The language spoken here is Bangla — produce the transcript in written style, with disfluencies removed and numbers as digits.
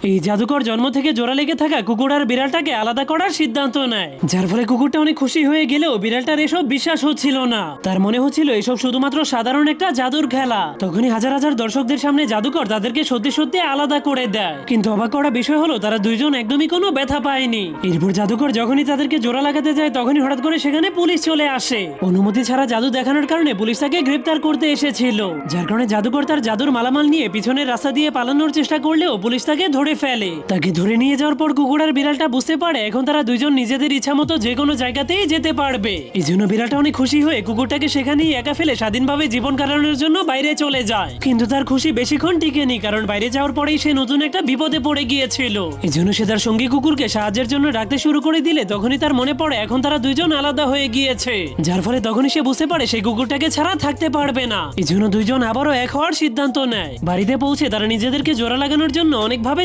এই জাদুকর জন্ম থেকে জোড়া লেগে থাকা কুকুর আর বিড়ালটাকে আলাদা করার সিদ্ধান্ত নেয়, যার ফলে কুকুরটা অনেক খুশি হয়ে গেলেও বিড়ালটার এসব বিশ্বাস হচ্ছিল না। তার মনে হচ্ছিল এসব শুধুমাত্র সাধারণ একটা জাদুর খেলা। তখনই হাজার হাজার দর্শকদের সামনে জাদুকর তাদেরকে সত্যি সত্যি আলাদা করে দেয়। কিন্তু অবাক করা বিষয় হলো তারা দুইজন একদমই কোনো ব্যথা পায়নি। এরপর জাদুকর যখনই তাদেরকে জোড়া লাগাতে যায় তখনই হঠাৎ করে সেখানে পুলিশ চলে আসে। অনুমতি ছাড়া জাদু দেখানোর কারণে পুলিশ তাকে গ্রেপ্তার করতে এসেছিল, যার কারণে জাদুকর তার জাদুর মালামাল নিয়ে পিছনের রাস্তা দিয়ে পালানোর চেষ্টা করলেও পুলিশ তাকে ধরে ফেলে। তাকে ধরে নিয়ে যাওয়ার পর কুকুর আর বিড়ালটা বুঝতে পারে এখন তারা দুইজন নিজেদের ইচ্ছা মতো যে কোনো জায়গাতেই যেতে পারবে। এই জন্য বিড়ালটা অনেক খুশি হয়ে কুকুরটাকে সেখানেই একা ফেলে স্বাধীনভাবে জীবন কাটানোর জন্য বাইরে চলে যায়। কিন্তু তার খুশি বেশিক্ষণ টিকেনি, কারণ বাইরে যাওয়ার পরেই সে নতুন একটা বিপদে পড়ে গিয়েছিল। এই জন্য সে তার সঙ্গী কুকুরকে সাহায্যের জন্য ডাকতে শুরু করে দিলে তখনই তার মনে পড়ে এখন তারা দুইজন আলাদা হয়ে গিয়েছে, যার ফলে তখনই সে বুঝতে পারে সেই কুকুরটাকে ছাড়া থাকতে পারবে না। এই জন্য দুইজন আবারও এক হওয়ার সিদ্ধান্ত নেয়। বাড়িতে পৌঁছে তারা নিজেদেরকে জোড়া লাগানোর জন্য অনেকভাবে